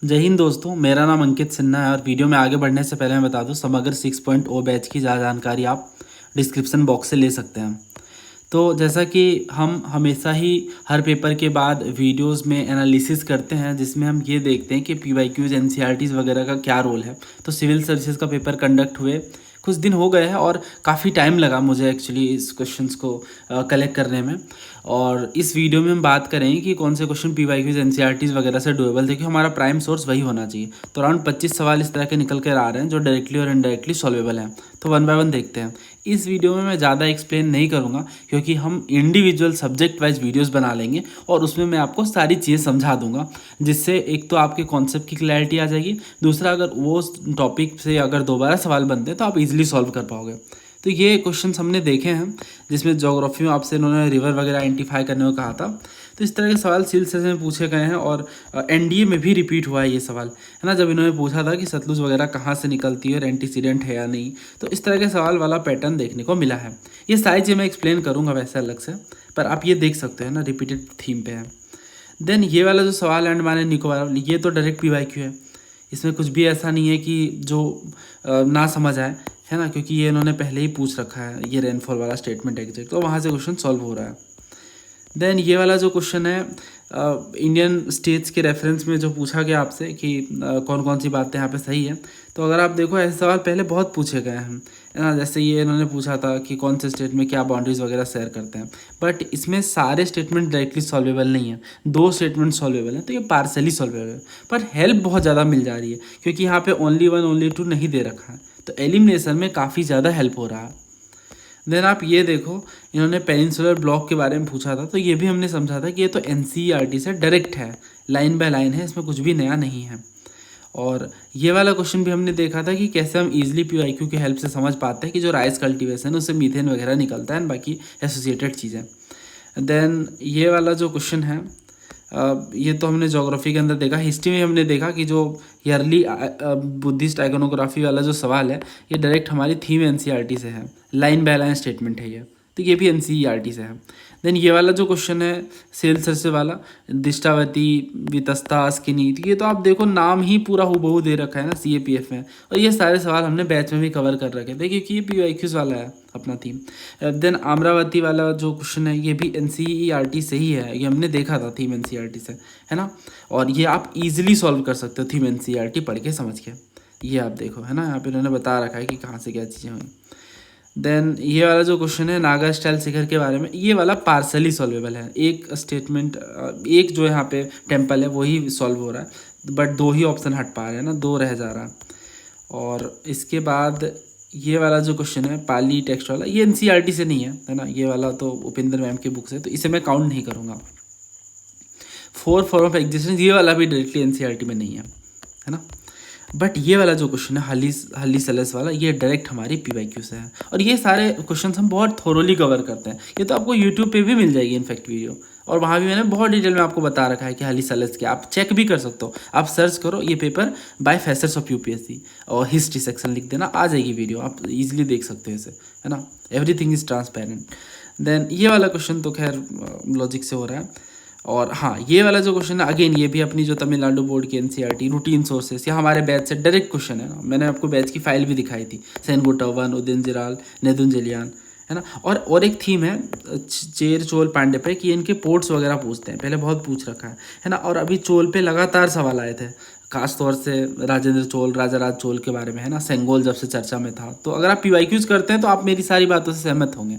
जय हिंद दोस्तों, मेरा नाम अंकित सिन्हा है और वीडियो में आगे बढ़ने से पहले मैं बता दूं समग्र 6.0 बैच की ज़्यादा जानकारी आप डिस्क्रिप्शन बॉक्स से ले सकते हैं। तो जैसा कि हम हमेशा ही हर पेपर के बाद वीडियोस में एनालिसिस करते हैं जिसमें हम ये देखते हैं कि पीवाईक्यूज एनसीईआरटीज़ वगैरह का क्या रोल है। तो सिविल सर्विसेज का पेपर कंडक्ट हुए कुछ दिन हो गए हैं और काफ़ी टाइम लगा मुझे एक्चुअली इस क्वेश्चंस को कलेक्ट करने में। और इस वीडियो में हम बात करेंगे कि कौन से क्वेश्चन पीवाईक्यूज एनसीईआरटीज़ वगैरह से डुएबल थे, कि हमारा प्राइम सोर्स वही होना चाहिए। तो अराउंड 25 सवाल इस तरह के निकल कर आ रहे हैं जो डायरेक्टली और इनडायरेक्टली सॉल्वेबल हैं। तो वन बाय वन देखते हैं। इस वीडियो में मैं ज़्यादा एक्सप्लेन नहीं करूँगा क्योंकि हम इंडिविजुअल सब्जेक्ट वाइज वीडियोस बना लेंगे और उसमें मैं आपको सारी चीज़ें समझा दूंगा, जिससे एक तो आपके कॉन्सेप्ट की क्लैरिटी आ जाएगी, दूसरा अगर वो टॉपिक से अगर दोबारा सवाल बनते हैं तो आप इजीली सॉल्व कर पाओगे। तो ये क्वेश्चंस हमने देखे हैं जिसमें ज्योग्राफी में आपसे इन्होंने रिवर वगैरह आइडेंटिफाई करने को कहा था। तो इस तरह के सवाल सिलसिले में पूछे गए हैं और एनडीए में भी रिपीट हुआ है ये सवाल, है ना। जब इन्होंने पूछा था कि सतलुज वगैरह कहाँ से निकलती है और एंटीसीडेंट है या नहीं, तो इस तरह के सवाल वाला पैटर्न देखने को मिला है। ये सारी चीज़ें मैं एक्सप्लेन करूँगा वैसे अलग से, पर आप ये देख सकते हैं ना, रिपीटेड थीम पे है। देन ये वाला जो सवाल अंडमान एंड निकोबार, ये तो डायरेक्ट पीवाईक्यू है। इसमें कुछ भी ऐसा नहीं है कि जो ना समझ आए, है ना, क्योंकि ये इन्होंने पहले ही पूछ रखा है ये रेनफॉल वाला स्टेटमेंट एग्जैक्ट, तो वहाँ से क्वेश्चन सॉल्व हो रहा है। देन ये वाला जो क्वेश्चन है इंडियन स्टेट्स के रेफरेंस में जो पूछा गया आपसे कि कौन कौन सी बातें यहाँ पे सही है, तो अगर आप देखो ऐसे सवाल पहले बहुत पूछे गए हैं, है ना। जैसे ये इन्होंने पूछा था कि कौन से स्टेट में क्या बाउंड्रीज वगैरह शेयर करते हैं, बट इसमें सारे स्टेटमेंट डायरेक्टली सॉल्वेबल नहीं है। 2 स्टेटमेंट सॉल्वेबल हैं, तो ये पार्सली सॉल्वेबल है, पर हेल्प बहुत ज़्यादा मिल जा रही है क्योंकि यहाँ पे ओनली 1 ओनली 2 नहीं दे रखा है, तो एलिमिनेशन में काफ़ी ज़्यादा हेल्प हो रहा है। देन आप ये देखो, इन्होंने पेनिनसुलर ब्लॉक के बारे में पूछा था, तो ये भी हमने समझा था कि ये तो एनसीईआरटी से डायरेक्ट है, लाइन बाय लाइन है, इसमें कुछ भी नया नहीं है। और ये वाला क्वेश्चन भी हमने देखा था कि कैसे हम इजीली पीवाईक्यू की हेल्प से समझ पाते हैं कि जो राइस कल्टीवेशन है उससे मीथेन वगैरह निकलता है, बाकी एसोसिएटेड चीज़ें। देन ये वाला जो क्वेश्चन है ये तो हमने ज्योग्राफी के अंदर देखा। हिस्ट्री में हमने देखा कि जो ईयरली बुद्धिस्ट आइकोनोग्राफी वाला जो सवाल है ये डायरेक्ट हमारी थीम एनसीईआरटी से है, लाइन बाय लाइन स्टेटमेंट है ये, तो ये भी एनसीईआरटी से है। देन ये वाला जो क्वेश्चन है सेल सरसे वाला, दिष्टावती, वितस्ता, स्किनी, तो ये तो आप देखो नाम ही पूरा हूबहू दे रखा है ना सीएपीएफ में, और ये सारे सवाल हमने बैच में भी कवर कर रखे थे क्योंकि ये पीवाईक्यूज वाला है अपना थीम। देन अमरावती वाला जो क्वेश्चन है ये भी एनसीईआरटी से ही है, ये हमने देखा था थीम एनसीईआरटी से, है ना। और ये आप इजीली सॉल्व कर सकते हो थीम एनसीईआरटी पढ़ के समझ के। ये आप देखो, है ना, यहाँ पे इन्होंने बता रखा है कि कहाँ से क्या चीज़ें हुई। देन ये वाला जो क्वेश्चन है नागा स्टाइल शिखर के बारे में, ये वाला पार्सली सॉल्वेबल है। एक स्टेटमेंट, एक जो यहाँ पे टेम्पल है वही सॉल्व हो रहा है, बट 2 ही ऑप्शन हट पा रहे हैं ना, 2 रह जा रहा है। और इसके बाद ये वाला जो क्वेश्चन है पाली टेक्स्ट वाला, ये एनसीईआरटी से नहीं है ना, ये वाला तो उपेंद्र मैम की बुक से, तो इसे मैं काउंट नहीं करूँगा। 4 फॉर्म ऑफ एग्जिस्टेंस, ये वाला भी डायरेक्टली एनसीईआरटी में नहीं है ना। बट ये वाला जो क्वेश्चन है हली सलस वाला, ये डायरेक्ट हमारी पीवाईक्यू से है। और ये सारे क्वेश्चन हम बहुत थोरोली कवर करते हैं, ये तो आपको यूट्यूब पे भी मिल जाएगी इनफैक्ट वीडियो, और वहाँ भी मैंने बहुत डिटेल में आपको बता रखा है कि हली सलस के, आप चेक भी कर सकते हो। आप सर्च करो ये पेपर बाय फैसर्स ऑफ यूपीएससी और हिस्ट्री सेक्शन लिख देना, आ जाएगी वीडियो, आप इजीली देख सकते हो इसे, है ना। Everything is transparent. देन ये वाला क्वेश्चन तो खैर लॉजिक से हो रहा है। और हाँ, ये वाला जो क्वेश्चन है अगेन ये भी अपनी जो तमिलनाडु बोर्ड की एनसीईआरटी रूटीन सोर्सेस, या हमारे बैच से डायरेक्ट क्वेश्चन है ना, मैंने आपको बैच की फाइल भी दिखाई थी, सेनगुट्टावन, उदयनजिलाल, नेदुनजलियान, है ना। और एक थीम है चेर चोल पांडे पे कि इनके पोर्ट्स वगैरह पूछते हैं, पहले बहुत पूछ रखा है ना। और अभी चोल पे लगातार सवाल आए थे, खास तौर से राजेंद्र चोल, राजा राज चोल के बारे में, है ना। सेंगोल जब से चर्चा में था, तो अगर आप पीवाईक्यूज करते हैं तो आप मेरी सारी बातों से सहमत होंगे।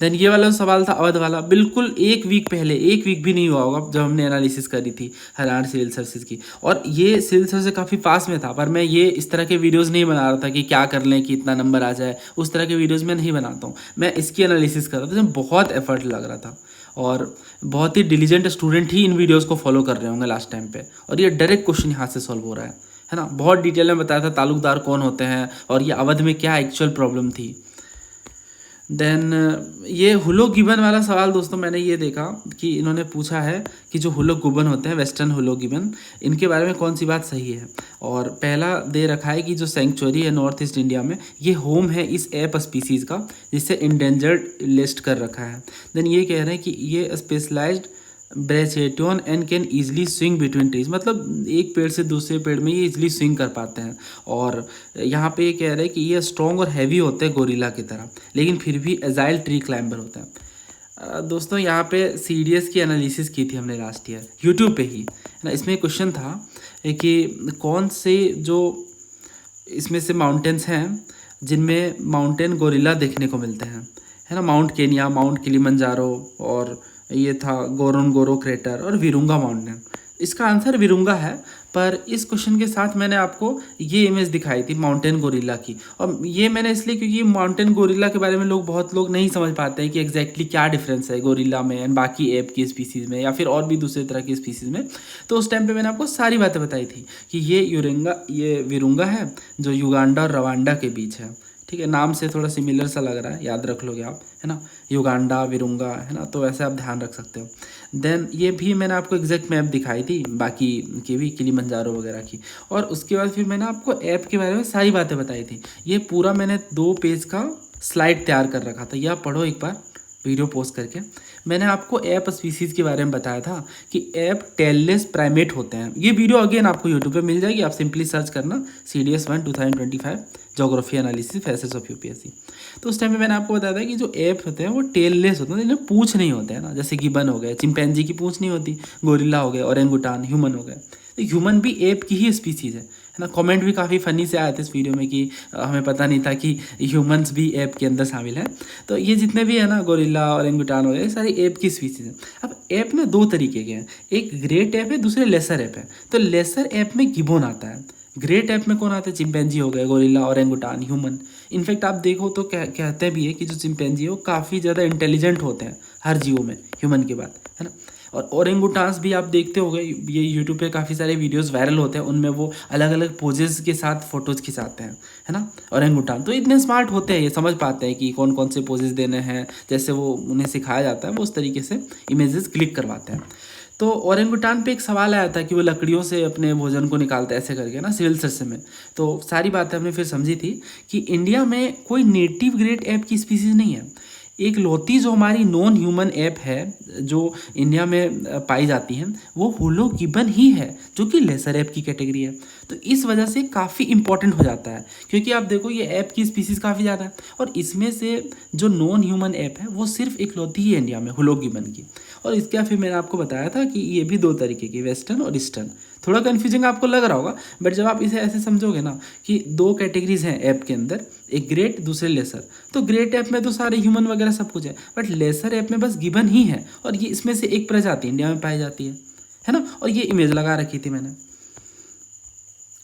देन ये वाला सवाल था अवध वाला, बिल्कुल 1 वीक पहले, 1 वीक भी नहीं हुआ होगा जब हमने एनालिसिस करी थी हरियाणा सिविल सर्विसेज की, और ये सिविल सर्विस काफ़ी पास में था, पर मैं ये इस तरह के वीडियोस नहीं बना रहा था कि क्या कर लें कि इतना नंबर आ जाए, उस तरह के वीडियोस मैं नहीं बनाता हूँ। मैं इसकी एनालिसिस कर रहा था, जिसमें बहुत एफर्ट लग रहा था, और बहुत ही डिलीजेंट स्टूडेंट ही इन वीडियोज़ को फॉलो कर रहे होंगे लास्ट टाइम पर, और ये डायरेक्ट क्वेश्चन यहाँ से सॉल्व हो रहा है ना। बहुत डिटेल में बताया था तालुकदार कौन होते हैं और ये अवध में क्या एक्चुअल प्रॉब्लम थी। देन ये हुलो गिबन वाला सवाल दोस्तों, मैंने ये देखा कि इन्होंने पूछा है कि जो हुलो गिबन होते हैं, वेस्टर्न हुलो गिबन, इनके बारे में कौन सी बात सही है। और पहला दे रखा है कि जो सेंचुरी है नॉर्थ ईस्ट इंडिया में, ये होम है इस एप स्पीसीज़ का, जिससे इंडेंजर्ड लिस्ट कर रखा है। देन ये कह रहे हैं कि ये specialized brachiation and can easily swing between trees, मतलब एक पेड़ से दूसरे पेड़ में ये इजिली स्विंग कर पाते हैं। और यहाँ पे ये कह रहे हैं कि ये स्ट्रॉन्ग और हैवी होते हैं गोरिल्ला की तरह, लेकिन फिर भी एजाइल ट्री क्लाइंबर होते हैं। दोस्तों यहाँ पे सीडीएस की एनालिसिस की थी हमने लास्ट ईयर यूट्यूब पे ही, है ना। इसमें क्वेश्चन था कि कौन से जो इसमें से माउंटेन्स हैं जिनमें माउंटेन गोरिल्ला देखने को मिलते हैं, है ना। माउंट केनिया, माउंट किलिमंजारो, और ये था गोरोनगोरो क्रेटर और विरुंगा माउंटेन। इसका आंसर विरुंगा है, पर इस क्वेश्चन के साथ मैंने आपको ये इमेज दिखाई थी माउंटेन गोरिल्ला की। और ये मैंने इसलिए क्योंकि माउंटेन गोरिल्ला के बारे में बहुत लोग नहीं समझ पाते हैं कि एग्जैक्टली क्या डिफरेंस है गोरिल्ला में एंड बाकी एप की स्पीसीज़ में या फिर और भी दूसरे तरह की स्पीसीज़ में। तो उस टाइम पे मैंने आपको सारी बातें बताई थी कि ये विरुंगा है जो युगांडा और रवांडा के बीच है। ठीक है, नाम से थोड़ा सिमिलर सा लग रहा है, याद रख लोगे आप, है ना। युगांडा, विरुंगा, है ना, तो वैसे आप ध्यान रख सकते हो। देन ये भी मैंने आपको एग्जैक्ट मैप दिखाई थी बाकी की भी, किलिमंजारो वगैरह की। और उसके बाद फिर मैंने आपको ऐप के बारे में सारी बातें बताई थी। ये पूरा मैंने 2 पेज का स्लाइड तैयार कर रखा था, यह पढ़ो एक बार वीडियो पोस्ट करके। मैंने आपको ऐप स्पीसीज़ के बारे में बताया था कि ऐप टेललेस प्राइमेट होते हैं। ये वीडियो अगेन आपको यूट्यूब पे मिल जाएगी, आप सिंपली सर्च करना CDS 1 2025 geography analysis facets of UPSC. तो उस टाइम पे मैंने आपको बताया था कि जो ऐप होते हैं वो टेललेस होते हैं, इन्हें पूंछ नहीं होते हैं ना। जैसे गिबन हो गए, चिंपैंजी की पूंछ नहीं होती, गोरिल्ला हो गए, ओरेंगुटान, ह्यूमन हो गए। तो ह्यूमन भी ऐप की ही स्पीसीज़ है ना। कमेंट भी काफ़ी फ़नी से आए थे इस वीडियो में कि हमें पता नहीं था कि ह्यूमंस भी ऐप के अंदर शामिल हैं। तो ये जितने भी है ना, गोरिल्ला, ओरेंगुटान वगैरह, सारी ऐप की स्पीसीज़ हैं। अब ऐप में 2 तरीके के हैं, एक ग्रेट ऐप है, दूसरे लेसर ऐप है। तो लेसर ऐप में गिबोन आता है, ग्रेट ऐप में कौन आते हैं, चिंपैंजी हो गए, गोरिल्ला, ओरेंगुटान, ह्यूमन। इनफैक्ट आप देखो तो कहते भी है कि जो चिंपैंजी है वो काफ़ी ज़्यादा इंटेलिजेंट होते हैं हर जीवों में, ह्यूमन के बाद, है ना। और ओरेंगुटान्स भी आप देखते होंगे, ये यूट्यूब पे काफ़ी सारे वीडियोस वायरल होते हैं, उनमें वो अलग अलग पोजेस के साथ फोटोज़ खिंचाते हैं, है ना। ओरेंगुटान तो इतने स्मार्ट होते हैं, ये समझ पाते हैं कि कौन कौन से पोजेस देने हैं, जैसे वो उन्हें सिखाया जाता है वो उस तरीके से इमेजेस क्लिक करवाते हैं। तो ओरेंगुटान पे एक सवाल आया था कि वो लकड़ियों से अपने भोजन को निकालते ऐसे करके ना, सिविल सर्च में। तो सारी बातें हमने फिर समझी थी कि इंडिया में कोई नेटिव ग्रेट ऐप की स्पीसीज़ नहीं है। एक लौती जो हमारी नॉन ह्यूमन ऐप है जो इंडिया में पाई जाती है, वो हुलो गिबन ही है, जो कि लेसर ऐप की कैटेगरी है। तो इस वजह से काफ़ी इंपॉर्टेंट हो जाता है, क्योंकि आप देखो ये ऐप की स्पीसीज़ काफ़ी ज़्यादा है, और इसमें से जो नॉन ह्यूमन ऐप है वो सिर्फ एक लौती ही इंडिया में, हुलो गिबन की। और इसके फिर मैंने आपको बताया था कि ये भी 2 तरीके की, वेस्टर्न और ईस्टर्न। थोड़ा कन्फ्यूजिंग आपको लग रहा होगा, बट जब आप इसे ऐसे समझोगे ना कि 2 कैटेगरीज हैं ऐप के अंदर, एक ग्रेट दूसरे लेसर। तो ग्रेट ऐप में तो सारे ह्यूमन वगैरह सब कुछ है, बट लेसर ऐप में बस गिबन ही है, और ये इसमें से एक प्रजाति इंडिया में पाई जाती है ना। और ये इमेज लगा रखी थी मैंने।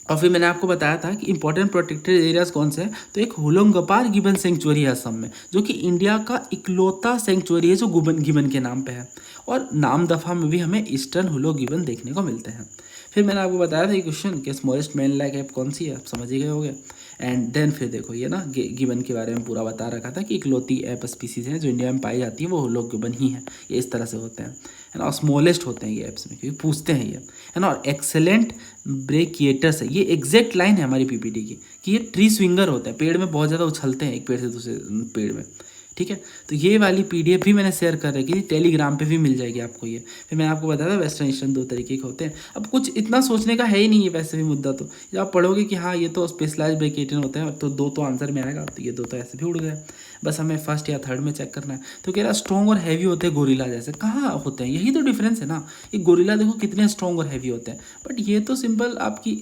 और फिर मैंने आपको बताया था कि इंपॉर्टेंट प्रोटेक्टेड एरियाज कौन से हैं। तो एक होलोंगपार गिबन सेंचुरी है असम में, जो कि इंडिया का इकलौता सेंचुरी है जो गिबन के नाम पे है। और नाम दफा में भी हमें ईस्टर्न हुलो गिबन देखने को मिलते हैं। फिर मैंने आपको बताया था ये क्वेश्चन कि स्मॉलेस्ट मैन लाइक ऐप कौन सी है, आप समझ ही गए होंगे। एंड देन फिर देखो ये ना गिबन के बारे में पूरा बता रखा था कि इकलौती ऐप स्पीसीज हैं जो इंडिया में पाई जाती है, वो हुलो गिबन ही है। ये इस तरह से होते हैं, है ना। और स्मॉलेस्ट होते हैं ये ऐप्स में, क्योंकि पूछते हैं ये, है ना। और एक्सेलेंट ब्रेकिएटर्स है, ये एग्जैक्ट लाइन है हमारी पीपीटी की कि ये ट्री स्विंगर होते हैं, पेड़ में बहुत ज़्यादा उछलते हैं एक पेड़ से दूसरे पेड़ में। ठीक है, तो ये वाली PDF भी मैंने शेयर कर रखी थी, टेलीग्राम पे भी मिल जाएगी आपको ये। फिर मैंने आपको बताया था वेस्टर्न ईस्टर्न 2 तरीके के होते हैं। अब कुछ इतना सोचने का है ही नहीं है वैसे भी मुद्दा, तो जब आप पढ़ोगे कि हाँ ये तो स्पेशलाइज्ड ब्रेकेटियन होते हैं, तो 2 तो आंसर में आएगा, तो ये 2 तो ऐसे भी उड़ गए। बस हमें फर्स्ट या थर्ड में चेक करना है। तो कह रहा स्ट्रॉन्ग और हैवी होते हैं गोरिल्ला जैसे, कहाँ होते हैं, यही तो डिफरेंस है ना। ये गोरिल्ला देखो कितने स्ट्रॉन्ग और हैवी होते हैं, बट ये तो सिंपल आपकी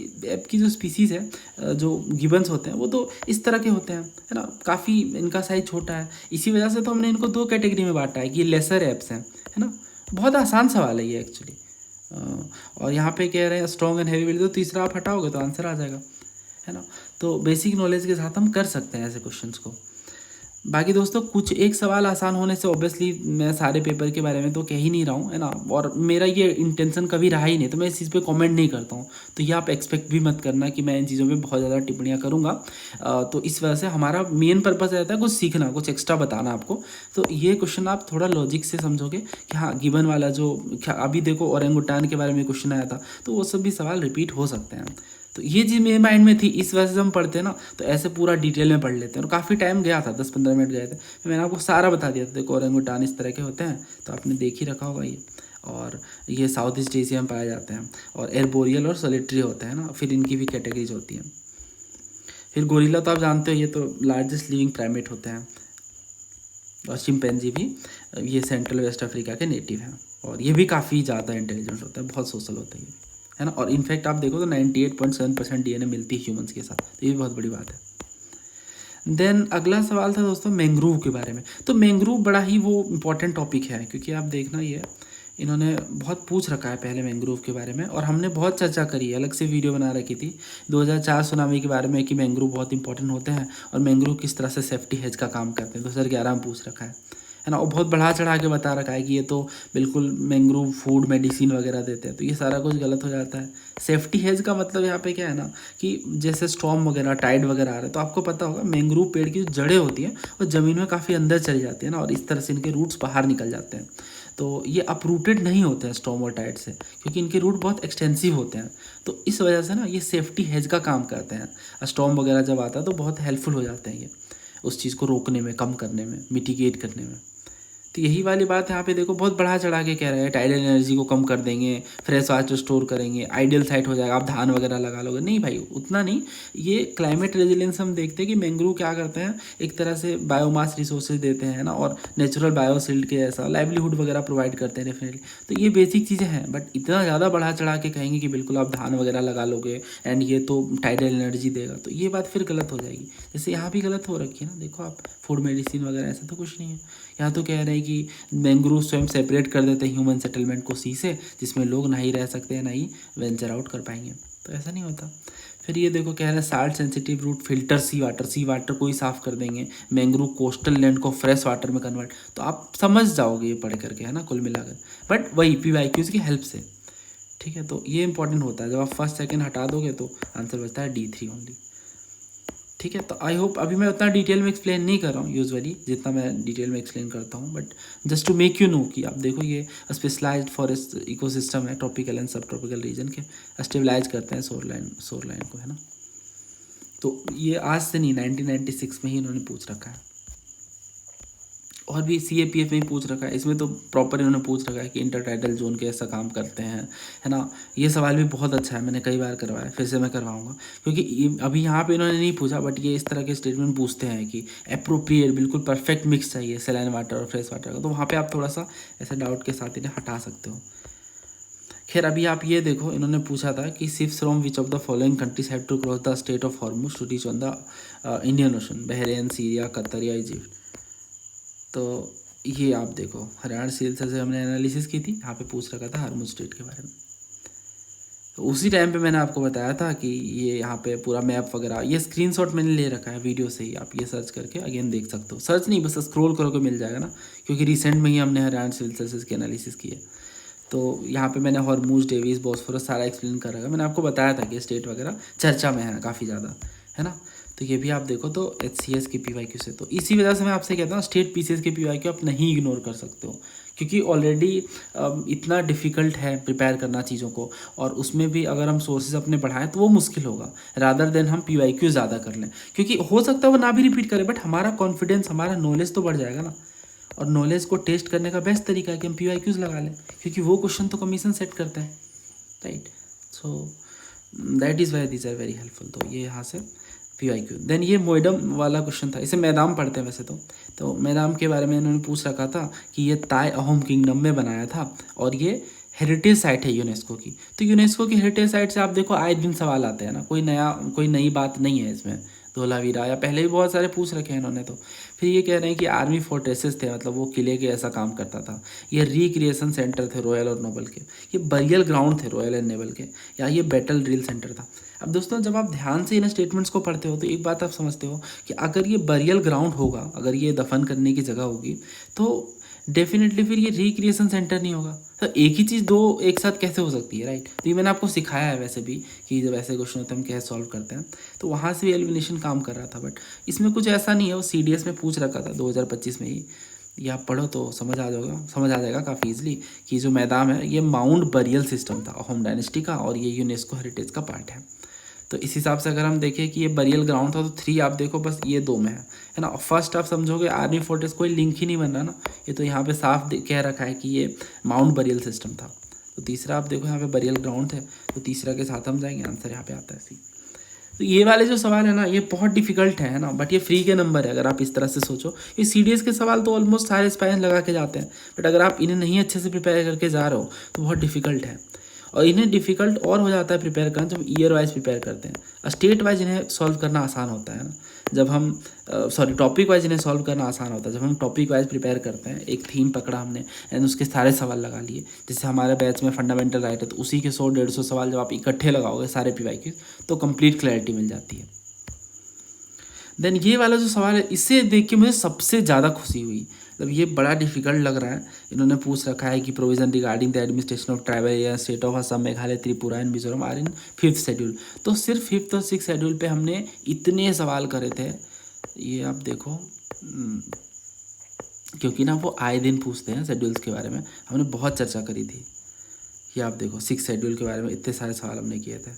जो स्पीसीज़ है, जो गिबन्स होते हैं, वो तो इस तरह के होते हैं, है ना। काफ़ी इनका साइज छोटा है, इसी वजह से तो हमने इनको 2 कैटेगरी में बांटा है कि लेसर ऐप्स हैं, है ना। बहुत आसान सवाल है ये एक्चुअली। और यहाँ पे कह रहे हैं स्ट्रॉन्ग एंड हैवी विल, तो तीसरा आप हटाओगे तो आंसर आ जाएगा, है ना। तो बेसिक नॉलेज के साथ हम कर सकते हैं ऐसे क्वेश्चंस को। बाकी दोस्तों कुछ एक सवाल आसान होने से ऑब्वियसली मैं सारे पेपर के बारे में तो कह ही नहीं रहा हूँ, है ना। और मेरा ये इंटेंशन कभी रहा ही नहीं, तो मैं इस चीज़ पे कमेंट नहीं करता हूँ। तो ये आप एक्सपेक्ट भी मत करना कि मैं इन चीज़ों पे बहुत ज़्यादा टिप्पणियाँ करूँगा। तो इस वजह से हमारा मेन पर्पज़ रहता है कुछ सीखना, कुछ एक्स्ट्रा बताना आपको। तो ये क्वेश्चन आप थोड़ा लॉजिक से समझोगे कि हाँ गिबन वाला जो अभी देखो ओरेंगुटान के बारे में क्वेश्चन आया था, तो वो सब भी सवाल रिपीट हो सकते हैं। तो ये चीज़ मेरे माइंड में थी, इस वजह से हम पढ़ते हैं ना, तो ऐसे पूरा डिटेल में पढ़ लेते हैं। और काफ़ी टाइम गया था, 10-15 मिनट गए थे, मैंने आपको सारा बता दिया था। देखो ओरेंगुटान इस तरह के होते हैं, तो आपने देख ही रखा होगा ये। और ये साउथ ईस्ट एशिया में पाए जाते हैं, और एर्बोरियल और सोलिटरी होते हैं ना, फिर इनकी भी कैटेगरीज होती हैं। फिर गोरिल्ला तो आप जानते हो, ये तो लार्जेस्ट लिविंग प्राइमेट होते हैं, और चिंपैंजी भी, ये सेंट्रल वेस्ट अफ्रीका के नेटिव हैं, और ये भी काफ़ी ज़्यादा इंटेलिजेंट होता है, बहुत सोशल होता है ये, है ना। और इनफैक्ट आप देखो तो 98.7% डीएनए मिलती है ह्यूमंस के साथ, तो ये भी बहुत बड़ी बात है। देन अगला सवाल था दोस्तों मैंग्रोव के बारे में। तो मैंग्रोव बड़ा ही वो इम्पोर्टेंट टॉपिक है, क्योंकि आप देखना ये इन्होंने बहुत पूछ रखा है पहले मैंग्रोव के बारे में, और हमने बहुत चर्चा करी है, अलग से वीडियो बना रखी थी 2004 सुनामी के बारे में कि मैंग्रोव बहुत इंपॉर्टेंट होते हैं और मैंग्रोव किस तरह से सेफ्टी हेज का काम करते हैं, 2011 में पूछ रखा है ना। और बहुत बढ़ा चढ़ा के बता रखा है कि ये तो बिल्कुल मैंग्रोव फूड मेडिसिन वगैरह देते हैं, तो ये सारा कुछ गलत हो जाता है। सेफ्टी हेज का मतलब यहाँ पे क्या है ना, कि जैसे स्टॉर्म वगैरह टाइड वगैरह आ रहे हैं, तो आपको पता होगा मैंग्रोव पेड़ की जो जड़ें होती हैं वो ज़मीन में काफ़ी अंदर चली जाती है ना, और इस तरह से इनके रूट्स बाहर निकल जाते हैं, तो ये अपरूटेड नहीं होते हैं स्टॉर्म और टाइड से, क्योंकि इनके रूट बहुत एक्सटेंसिव होते हैं। तो इस वजह से ना ये सेफ्टी हेज का काम करते हैं। स्टॉर्म वगैरह जब आता है तो बहुत हेल्पफुल हो जाते हैं ये उस चीज़ को रोकने में, कम करने में, मिटिगेट करने में। तो यही वाली बात यहाँ पे देखो, बहुत बढ़ा चढ़ा के कह रहे हैं टाइडल एनर्जी को कम कर देंगे, फ्रेश वाटर स्टोर करेंगे, आइडियल साइट हो जाएगा, आप धान वगैरह लगा लोगे। नहीं भाई, उतना नहीं। ये क्लाइमेट रेजिलेंस हम देखते हैं कि मैंग्रोव क्या करते हैं, एक तरह से बायोमास रिसोर्सेज देते हैं ना, और नेचुरल बायोसील्ड के जैसा लाइवलीहुड वगैरह प्रोवाइड करते हैं डेफिनेटली। तो ये बेसिक चीज़ें हैं, बट इतना ज़्यादा बढ़ा चढ़ा के कहेंगे कि बिल्कुल आप धान वगैरह लगा लोगे एंड ये तो टाइडल एनर्जी देगा, तो ये बात फिर गलत हो जाएगी। जैसे यहाँ भी गलत हो रखी है ना, देखो आप फूड मेडिसिन वगैरह, ऐसा तो कुछ नहीं है। यहाँ तो कह रहे हैं कि मैंग्रोव स्वयं सेपरेट कर देते हैं ह्यूमन सेटलमेंट को सी से, जिसमें लोग ना ही रह सकते हैं ना ही वेंचर आउट कर पाएंगे, तो ऐसा नहीं होता। फिर ये देखो कह रहे हैं साल्ट सेंसिटिव रूट फिल्टर सी वाटर को ही साफ़ कर देंगे, मैंग्रोव कोस्टल लैंड को फ्रेश वाटर में कन्वर्ट। तो आप समझ जाओगे ये पढ़ करके, है ना, कुल मिलाकर, बट वही PYQs की हेल्प से, ठीक है। तो ये इंपॉर्टेंट होता है, जब आप फर्स्ट सेकंड हटा दोगे तो आंसर बचता है D3 ओनली, ठीक है। तो आई होप, अभी मैं उतना डिटेल में एक्सप्लेन नहीं कर रहा हूँ यूजुअली जितना मैं डिटेल में एक्सप्लेन करता हूँ, but just to make you know कि आप देखो ये स्पेशलाइज्ड फॉरेस्ट इकोसिस्टम है, tropical and sub tropical region के स्टेबलाइज करते हैं शोरलाइन को, है ना। तो ये आज से नहीं, 1996 में ही इन्होंने पूछ रखा है, और भी CAPF में ही पूछ रखा है। इसमें तो प्रॉपर इन्होंने पूछ रखा है कि इंटरटाइडल जोन कैसा काम करते हैं, है ना। ये सवाल भी बहुत अच्छा है, मैंने कई बार करवाया, फिर से मैं करवाऊंगा, क्योंकि अभी यहाँ पे इन्होंने नहीं पूछा, बट ये इस तरह के स्टेटमेंट पूछते हैं कि अप्रोप्रिएट, बिल्कुल परफेक्ट मिक्स चाहिए सैलाइन वाटर और फ्रेश वाटर का, तो वहाँ पर आप थोड़ा सा ऐसे डाउट के साथ इन्हें हटा सकते हो। खैर अभी आप ये देखो, इन्होंने पूछा था कि ships from which of the following countries have to cross the strait of Hormuz to reach on the Indian ocean, Bahrain, Syria, Qatar या इजिप्ट। तो ये आप देखो, हरियाणा सिविल से हमने एनालिसिस की थी, यहाँ पे पूछ रखा था हॉर्मुज स्टेट के बारे में। तो उसी टाइम पे मैंने आपको बताया था कि ये यहाँ पे पूरा मैप वगैरह, ये स्क्रीनशॉट मैंने ले रखा है वीडियो से ही, आप ये सर्च करके अगेन देख सकते हो। सर्च नहीं, बस स्क्रॉल करोगे मिल जाएगा ना, क्योंकि रिसेंट में ही हमने हरियाणा सिविल सर्विसेज की एनालिसिस की है। तो यहाँ पे मैंने हॉर्मुज, डेविस, बॉस्फोरस सारा एक्सप्लेन कर रखा है। मैंने आपको बताया था कि स्टेट वगैरह चर्चा में है काफ़ी ज़्यादा, है ना। तो ये भी आप देखो, तो HCS के PYQ से, तो इसी वजह से मैं आपसे कहता हूँ स्टेट PCS के PYQ आप नहीं इग्नोर कर सकते हो, क्योंकि ऑलरेडी इतना डिफ़िकल्ट है प्रिपेयर करना चीज़ों को, और उसमें भी अगर हम सोर्सेज अपने बढ़ाएं तो वो मुश्किल होगा, रादर देन हम PYQ ज़्यादा कर लें, क्योंकि हो सकता है वो ना भी रिपीट करें, बट हमारा कॉन्फिडेंस, हमारा नॉलेज तो बढ़ जाएगा ना। और नॉलेज को टेस्ट करने का बेस्ट तरीका है कि हम PYQs लगा लें, क्योंकि वो क्वेश्चन तो कमीशन सेट करते हैं, right. So that is why these are very helpful. तो ये यहाँ से PYQ। देन ये मोइडम वाला क्वेश्चन था, इसे मैदाम पढ़ते हैं वैसे तो मैदाम के बारे में इन्होंने पूछ रखा था कि ये ताई अहोम किंगडम में बनाया था, और ये हेरिटेज साइट है यूनेस्को की। तो यूनेस्को की हेरिटेज साइट से आप देखो आए दिन सवाल आते हैं ना, कोई नई बात नहीं है इसमें। धोलावीरा या पहले भी बहुत सारे पूछ रखे हैं इन्होंने। तो फिर ये कह रहे हैं कि आर्मी फोर्ट्रेसेस थे, मतलब वो किले के ऐसा काम करता था। ये रिक्रिएशन सेंटर थे रॉयल और नोबल के, ये बरियल ग्राउंड थे रॉयल एंड नेवल के, या ये बैटल ड्रिल सेंटर था। अब दोस्तों जब आप ध्यान से इन स्टेटमेंट्स को पढ़ते हो तो एक बात आप समझते हो कि अगर ये बरियल ग्राउंड होगा, अगर ये दफन करने की जगह होगी, तो डेफिनेटली फिर ये रिक्रिएशन सेंटर नहीं होगा। तो एक ही चीज़ दो एक साथ कैसे हो सकती है, राइट। तो ये मैंने आपको सिखाया है वैसे भी कि जब ऐसे क्वेश्चन होते हैं हम कैसे सॉल्व करते हैं, तो वहाँ से भी एलिमिनेशन काम कर रहा था, बट इसमें कुछ ऐसा नहीं है। वो CDS में पूछ रखा था 2025 में ही, ये आप पढ़ो तो समझ आ जाएगा काफ़ी ईजिली कि जो मैदान है ये माउंट बरियल सिस्टम था होम डायनेस्टी का, और ये यूनेस्को हेरिटेज का पार्ट है। तो इस हिसाब से अगर हम देखें कि ये बरियल ग्राउंड था तो 3 आप देखो बस ये 2 में है ना। फर्स्ट आप समझोगे आर्मी फोर्ट्रेस, कोई लिंक ही नहीं बन रहा ना, ये तो यहाँ पे साफ कह रखा है कि ये माउंट बरियल सिस्टम था। तो तीसरा आप देखो यहाँ पे बरियल ग्राउंड है, तो तीसरा के साथ हम जाएंगे, आंसर यहाँ पे आता है सी। तो ये वाले जो सवाल है ना ये बहुत डिफिकल्ट है ना, बट ये फ्री के नंबर है अगर आप इस तरह से सोचो। ये CDS के सवाल तो ऑलमोस्ट सारे एस्पायरेंट्स लगा के जाते हैं, बट अगर आप इन्हें नहीं अच्छे से प्रिपेयर करके जा रहे हो तो बहुत डिफिकल्ट है। और इन्हें डिफिकल्ट और हो जाता है प्रिपेयर करना जब ईयर वाइज प्रिपेयर करते हैं। स्टेट वाइज इन्हें सॉल्व करना आसान होता है ना, जब हम टॉपिक वाइज इन्हें सॉल्व करना आसान होता है जब हम टॉपिक वाइज प्रिपेयर करते हैं। एक थीम पकड़ा हमने एंड उसके सारे सवाल लगा लिए, जैसे हमारे बैच में फंडामेंटल राइट है तो उसी के 100-150 सवाल जब आप इकट्ठे लगाओगे सारे PY के तो कंप्लीट क्लैरिटी मिल जाती है। देन ये वाला जो सवाल है इसे देख के मुझे सबसे ज़्यादा खुशी हुई, मतलब ये बड़ा डिफिकल्ट लग रहा है। इन्होंने पूछ रखा है कि provision regarding the administration of tribal area state of Assam Meghalaya Tripura and Mizoram are in 5th schedule. तो सिर्फ 5th और 6th शेड्यूल पे हमने इतने सवाल करे थे, ये आप देखो क्योंकि ना वो आए दिन पूछते हैं शेड्यूल्स के बारे में, हमने बहुत चर्चा करी थी। ये आप देखो 6th शेड्यूल के बारे में इतने सारे सवाल हमने किए थे,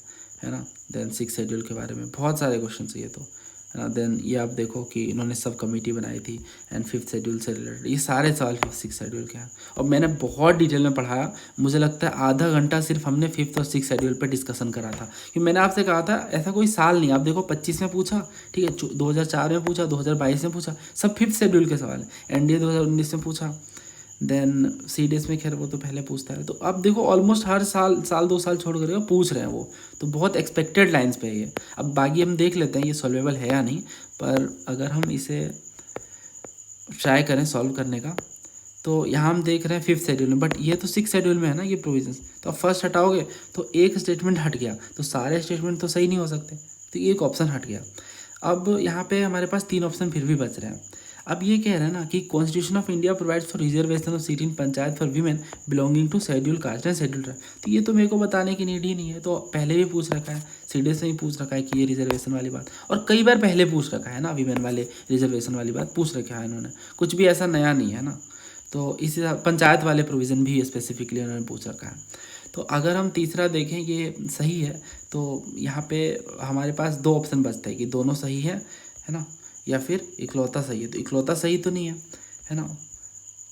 है ना। देन 6th शेड्यूल के बारे में बहुत सारे क्वेश्चन ये तो, है ना। देन ये आप देखो कि इन्होंने सब कमेटी बनाई थी एंड 5th शेड्यूल से रिलेटेड ये सारे सवाल 6th शेड्यूल के हैं। और मैंने बहुत डिटेल में पढ़ाया, मुझे लगता है आधा घंटा सिर्फ हमने 5th और 6th शेड्यूल पर डिस्कशन करा था। क्योंकि मैंने आपसे कहा था ऐसा कोई साल नहीं, आप देखो 25 में पूछा, ठीक है, 2004 में पूछा, 2022 में पूछा, सब 5th शेड्यूल के सवाल है। NDA 2019 में पूछा, देन CDS में खैर वो तो पहले पूछता है। तो अब देखो ऑलमोस्ट हर साल 2 साल छोड़ कर पूछ रहे हैं वो, तो बहुत एक्सपेक्टेड लाइंस पे है ये। अब बाकी हम देख लेते हैं ये सॉल्वेबल है या नहीं, पर अगर हम इसे ट्राई करें सॉल्व करने का तो यहाँ हम देख रहे हैं 5th शेड्यूल में, बट ये तो 6th शेड्यूल में है ना ये प्रोविजंस। तो अब फर्स्ट हटाओगे तो एक स्टेटमेंट हट गया, तो सारे स्टेटमेंट तो सही नहीं हो सकते, तो एक ऑप्शन हट गया। अब यहाँ पे हमारे पास 3 ऑप्शन फिर भी बच रहे हैं। अब ये कह रहे हैं ना कि constitution of India provides for reservation of seat in panchayat for women belonging to schedule caste and schedule tribe. तो ये तो मेरे को बताने की नीड ही नहीं है, तो पहले भी पूछ रखा है, CDS में ही पूछ रखा है कि ये रिजर्वेशन वाली बात, और कई बार पहले पूछ रखा है ना, वीमेन वाले रिजर्वेशन वाली बात पूछ रखा है इन्होंने, कुछ भी ऐसा नया नहीं है ना। तो इस पंचायत वाले प्रोविज़न भी स्पेसिफिकली उन्होंने पूछ रखा है। तो अगर हम तीसरा देखें ये सही है, तो यहाँ पे हमारे पास 2 ऑप्शन बचते हैं कि दोनों सही है ना, या फिर इकलौता सही है। तो इकलौता सही तो नहीं है ना,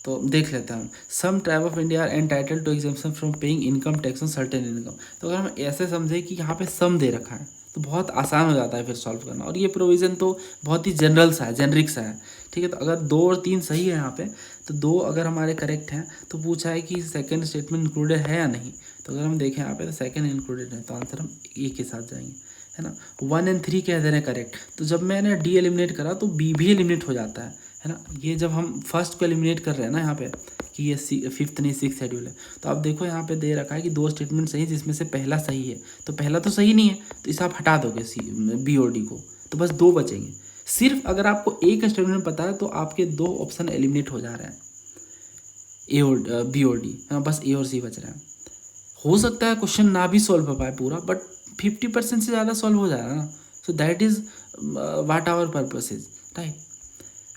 तो देख लेते हैं हम। Some tribe of India are entitled to exemption from paying income tax on certain income. तो अगर हम ऐसे समझे कि यहाँ पे सम दे रखा है तो बहुत आसान हो जाता है फिर सॉल्व करना, और ये प्रोविज़न तो बहुत ही जनरल सा है, जेनरिक सा है, ठीक है। तो अगर 2 और 3 सही है यहाँ पे, तो 2 अगर हमारे करेक्ट हैं तो पूछा है कि सेकंड स्टेटमेंट इंक्लूडेड है या नहीं। तो अगर हम देखें यहाँ पे तो सेकंड इंक्लूडेड है, तो आंसर हम ए के साथ जाएंगे, है ना। 1 और 3 कह दे रहे हैं करेक्ट, तो जब मैंने D एलिमिनेट करा तो B भी एलिमिनेट हो जाता है ना। ये जब हम फर्स्ट को एलिमिनेट कर रहे हैं ना यहाँ पे कि ये 5th नहीं 6th शेड्यूल है, तो आप देखो यहाँ पे दे रखा है कि 2 स्टेटमेंट सही जिसमें से पहला सही है, तो पहला तो सही नहीं है, तो इसे आप हटा दोगे B और D को, तो बस 2 बचेंगे। सिर्फ अगर आपको एक स्टेटमेंट पता है तो आपके 2 ऑप्शन एलिमिनेट हो जा रहे हैं, A और B और D, हाँ बस A और C बच रहे हैं। हो सकता है क्वेश्चन ना भी सॉल्व हो पाए पूरा, बट 50% से ज़्यादा सॉल्व हो जाएगा ना, so that is what our purpose is, right.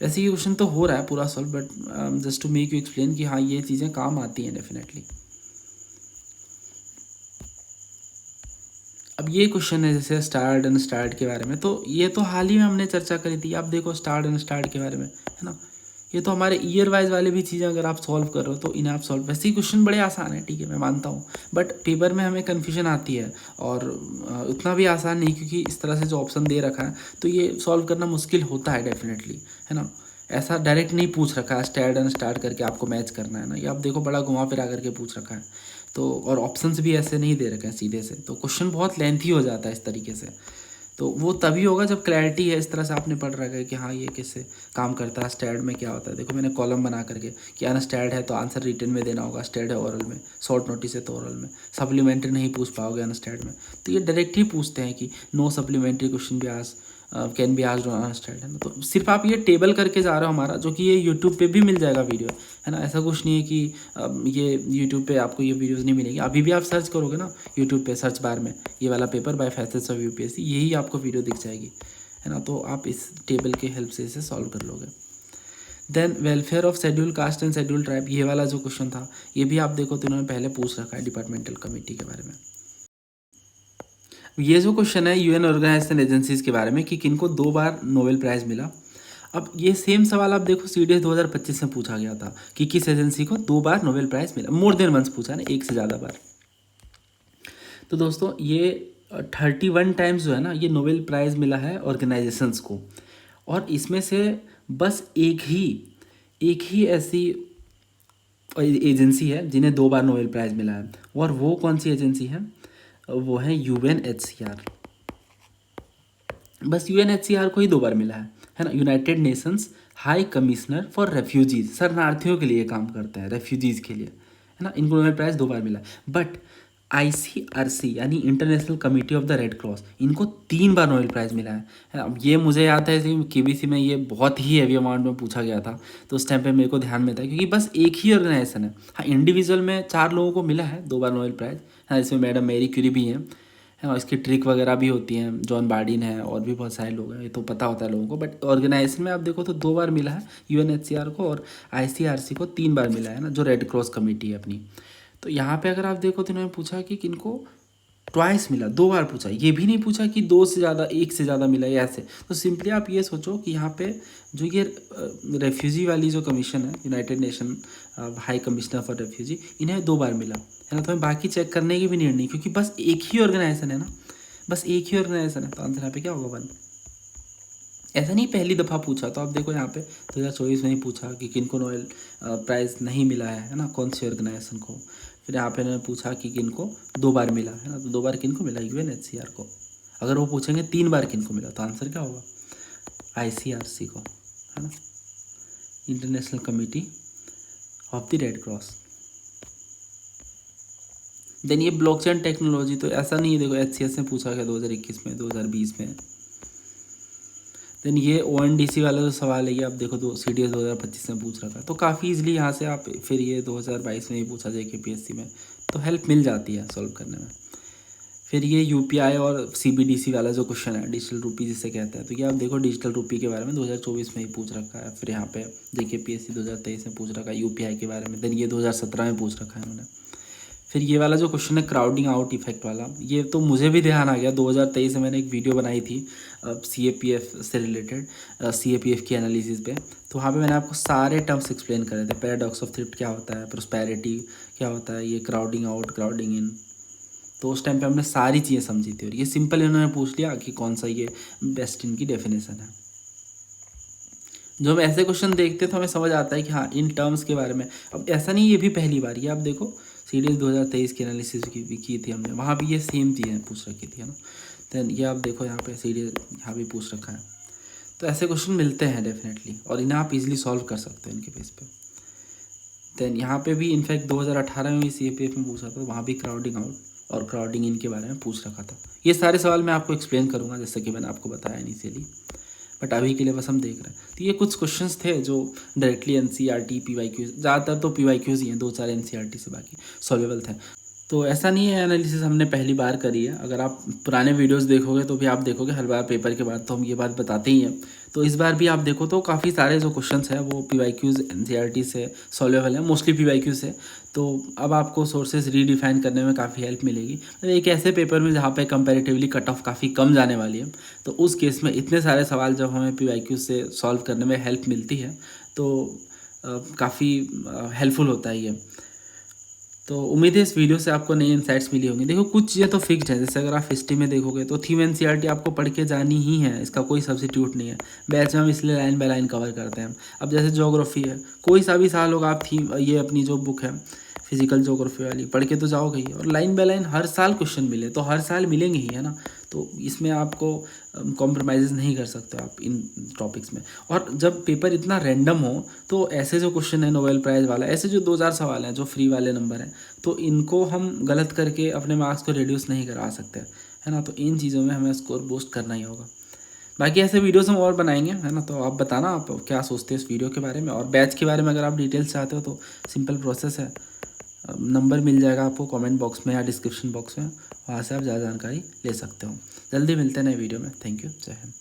वैसे ये क्वेश्चन तो हो रहा है पूरा solve, but just to make you explain कि हाँ ये चीज़ें काम आती हैं डेफिनेटली। अब ये क्वेश्चन है जैसे स्टार्ट एंड स्टार्ट के बारे में, तो ये तो हाल ही में हमने चर्चा करी थी। आप देखो स्टार्ट एंड स्टार्ट के बारे में, है ना, ये तो हमारे ईयर वाइज वाले भी चीज़ें अगर आप सॉल्व कर रहे हो तो इन्हें आप सॉल्व, वैसे ही क्वेश्चन बड़े आसान है, ठीक है मैं मानता हूँ, बट पेपर में हमें कन्फ्यूजन आती है, और उतना भी आसान नहीं, क्योंकि इस तरह से जो ऑप्शन दे रखा है तो ये सॉल्व करना मुश्किल होता है डेफिनेटली, है ना। ऐसा डायरेक्ट नहीं पूछ रखा है स्टार्ट एंड स्टार्ट करके आपको मैच करना है ना, ये आप देखो बड़ा घुमा फिरा करके पूछ रखा है, तो और ऑप्शंस भी ऐसे नहीं दे रखे हैं सीधे से, तो क्वेश्चन बहुत लेंथी हो जाता है इस तरीके से। तो वो तभी होगा जब क्लैरिटी है, इस तरह से आपने पढ़ रखा है कि हाँ ये कैसे काम करता है, स्टैड में क्या होता है। देखो मैंने कॉलम बना करके कि अनस्टैड है तो आंसर रिटन में देना होगा, स्टैड है ओरल में, शॉर्ट नोटिस है तो ओरल में, सप्लीमेंट्री नहीं पूछ पाओगे अनस्टैड में। तो ये डायरेक्ट ही पूछते हैं कि नो सप्लीमेंट्री क्वेश्चन भी आज कैन बी आस्क्ड ऑन अनस्टैड, है ना। तो सिर्फ आप ये टेबल करके जा रहे हो हमारा, जो कि ये यूट्यूब पे भी मिल जाएगा वीडियो, है ना। ऐसा कुछ नहीं है कि ये यूट्यूब पे आपको ये वीडियोज़ नहीं मिलेंगी, अभी भी आप सर्च करोगे ना यूट्यूब पे सर्च बार में ये वाला paper by facets of UPSC, यही आपको वीडियो दिख जाएगी, है ना। तो आप इस टेबल के हेल्प से इसे सॉल्व कर लोगे। Then welfare of schedule caste and schedule tribe, ये वाला जो क्वेश्चन था ये भी आप देखो तो इन्होंने पहले पूछ रखा है डिपार्टमेंटल कमेटी के बारे में। ये जो क्वेश्चन है यूएन ऑर्गेनाइजेशन एजेंसीज के बारे में कि किनको 2 बार नोबेल प्राइज़ मिला। अब ये सेम सवाल आप देखो सीडीएस 2025 में पूछा गया था कि किस एजेंसी को 2 बार नोबेल प्राइज़ मिला, मोर देन वंस पूछा ना, एक से ज़्यादा बार। तो दोस्तों ये 31 टाइम्स जो है ना ये नोबेल प्राइज़ मिला है ऑर्गेनाइजेशंस को, और इसमें से बस एक ही ऐसी एजेंसी है जिन्हें 2 बार नोबेल प्राइज़ मिला है, और वो कौन सी एजेंसी है? वो है यूएनएचसीआर। बस यूएनएचसीआर को ही 2 बार मिला है ना। United Nations high commissioner for refugees, शरणार्थियों के लिए काम करते हैं, रेफ्यूजीज के लिए, है ना। इनको नोबेल प्राइज़ 2 बार मिला है। बट आईसीआरसी यानी international committee of the red cross, इनको 3 बार नोबेल प्राइज़ मिला है ना। अब ये मुझे याद है केबीसी में ये बहुत ही हैवी अमाउंट में पूछा गया था, तो उस टाइम पे मेरे को ध्यान में था क्योंकि बस एक ही ऑर्गेनाइजेशन है। हाँ, इंडिविजुअल में 4 लोगों को मिला है 2 बार नोबेल प्राइज़, हाँ, इसमें मैडम मैरी क्यूरी भी हैं, है ना। इसकी ट्रिक वगैरह भी होती हैं, जॉन बार्डिन है, और भी बहुत सारे लोग हैं, ये तो पता होता है लोगों को। बट ऑर्गेनाइजेशन में आप देखो तो 2 बार मिला है यूएनएचसीआर को, और आईसीआरसी को 3 बार मिला है ना, जो रेड क्रॉस कमेटी है अपनी। तो यहाँ पे अगर आप देखो तो इन्होंने पूछा कि किनको ट्वाइस मिला, 2 बार पूछा, ये भी नहीं पूछा कि 2 से ज़्यादा, 1 से ज़्यादा मिला या ऐसे। तो सिंपली आप ये सोचो कि यहाँ पे जो ये रेफ्यूजी वाली जो कमीशन है, United nation high commissioner for refugee, इन्हें 2 बार मिला है ना। तो हमें बाकी चेक करने की भी नीड नहीं, क्योंकि बस एक ही ऑर्गेनाइजेशन है ना, बस एक ही ऑर्गेनाइजेशन है। तो आंसर यहाँ पे क्या होगा 1। ऐसा नहीं पहली दफ़ा पूछा, तो आप देखो यहाँ पे 2024 में ही पूछा कि किनको नोबेल प्राइज़ नहीं मिला है ना, कौन सी ऑर्गेनाइजेशन को। फिर यहाँ पे इन्होंने पूछा कि किनको 2 बार मिला है ना, तो 2 बार किनको मिला? यूएनएचसीआर को। अगर वो पूछेंगे 3 बार किनको मिला, तो आंसर क्या होगा? आईसीआरसी को, है ना, international committee of the red cross. Then ये ब्लॉकचेन टेक्नोलॉजी, तो ऐसा नहीं है, देखो एचसीएस में पूछा गया 2021 में, 2020 में। देन ये ओएनडीसी वाला जो सवाल है ये आप देखो तो सीडीएस 2025 में पूछ रखा है, तो काफ़ी इजीली यहाँ से आप, फिर ये 2022 में ही पूछा जेकेपीएससी में, तो हेल्प मिल जाती है सॉल्व करने में। फिर ये यूपीआई और सीबीडीसी वाला जो क्वेश्चन है, डिजिटल रूपी जिसे कहते हैं, तो ये आप देखो डिजिटल रूपी के बारे में 2024 में ही पूछ रखा है। फिर यहाँ पे जेकेपीएससी 2023 में पूछ रखा है यूपीआई के बारे में। देन ये 2017 में पूछ रखा है उन्होंने। फिर ये वाला जो क्वेश्चन है क्राउडिंग आउट इफेक्ट वाला, ये तो मुझे भी ध्यान आ गया, 2023 में मैंने एक वीडियो बनाई थी सीएपीएफ से रिलेटेड, सीएपीएफ की एनालिसिस पे। तो वहाँ पे मैंने आपको सारे टर्म्स एक्सप्लेन करे थे, पैराडॉक्स ऑफ थ्रिफ्ट क्या होता है, प्रोस्पेरिटी क्या होता है, ये क्राउडिंग आउट, क्राउडिंग इन। तो उस टाइम पे हमने सारी चीज़ें समझी थी, और ये सिंपल इन्होंने पूछ लिया कि कौन सा ये बेस्ट इनकी डेफिनेशन है। जो हम ऐसे क्वेश्चन देखते हैं तो हमें समझ आता है कि हाँ इन टर्म्स के बारे में। अब ऐसा नहीं ये भी पहली बार, ये आप देखो सीडीएस 2023 की एनालिसिस की थी हमने, वहाँ भी ये सेम चीज़ें पूछ रखी थी, है ना। देन ये आप देखो यहाँ पे सीडीएस यहाँ भी पूछ रखा है। तो ऐसे क्वेश्चन मिलते हैं डेफिनेटली, और इन्हें आप इजीली सॉल्व कर सकते हो इनके बेस पे। देन यहाँ पे भी इनफैक्ट 2018 में भी सीएपीएफ में पूछा था, वहाँ भी क्राउडिंग आउट और क्राउडिंग इन के बारे में पूछ रखा था। ये सारे सवाल मैं आपको एक्सप्लेन करूँगा जैसे कि मैंने आपको बताया इनिशियली, बट अभी के लिए बस हम देख रहे हैं। तो ये कुछ क्वेश्चंस थे जो डायरेक्टली एनसीईआरटी पीवाईक्यूज, ज़्यादातर तो पीवाईक्यूज ही हैं, 2-4 एनसीईआरटी से बाकी सॉल्वेबल थे। तो ऐसा नहीं है एनालिसिस हमने पहली बार करी है, अगर आप पुराने वीडियोस देखोगे तो भी आप देखोगे हर बार पेपर के बाद तो हम ये बात बताते ही हैं। तो इस बार भी आप देखो तो काफ़ी सारे जो क्वेश्चंस हैं वो पीवाईक्यूज एनसीईआरटी से सॉल्वेबल हैं, मोस्टली पीवाईक्यू से। तो अब आपको सोर्सेज रीडिफाइन करने में काफ़ी हेल्प मिलेगी। तो एक ऐसे पेपर में जहाँ पे कंपैरेटिवली कट ऑफ काफ़ी कम जाने वाली है, तो उस केस में इतने सारे सवाल जब हमें पीवाईक्यू से सॉल्व करने में हेल्प मिलती है तो काफ़ी हेल्पफुल होता है ये। तो उम्मीद है इस वीडियो से आपको नई इंसाइट्स मिली होंगी। देखो कुछ चीज़ें तो फिक्स्ड हैं, जैसे अगर आप हिस्ट्री में देखोगे तो थीम एनसीईआरटी आपको पढ़ के जानी ही है, इसका कोई सब्स्टिट्यूट नहीं है। बैच में हम इसलिए लाइन बाय लाइन कवर करते हैं। अब जैसे ज्योग्राफी है, कोई सा भी साल होगा, आप थीम ये अपनी जो बुक है फिजिकल ज्योग्राफी वाली पढ़ के तो जाओगे ही, और लाइन बाय लाइन हर साल क्वेश्चन मिले तो हर साल मिलेंगे ही, है ना। तो इसमें आपको कॉम्प्रोमाइज़ नहीं कर सकते आप इन टॉपिक्स में। और जब पेपर इतना रैंडम हो तो ऐसे जो क्वेश्चन है नोबेल प्राइज़ वाला, ऐसे जो 2-4 सवाल हैं जो फ्री वाले नंबर हैं, तो इनको हम गलत करके अपने मार्क्स को रिड्यूस नहीं करा सकते, है ना। तो इन चीज़ों में हमें स्कोर बूस्ट करना ही होगा। बाकी ऐसे वीडियोस हम और बनाएंगे, है ना। तो आप बताना आप क्या सोचते हो इस वीडियो के बारे में, और बैच के बारे में अगर आप डिटेल्स चाहते हो तो सिंपल प्रोसेस है, नंबर मिल जाएगा आपको कमेंट बॉक्स में या डिस्क्रिप्शन बॉक्स में, वहाँ से आप ज़्यादा जानकारी ले सकते हो। जल्दी मिलते हैं नए वीडियो में। थैंक यू, जय हिंद।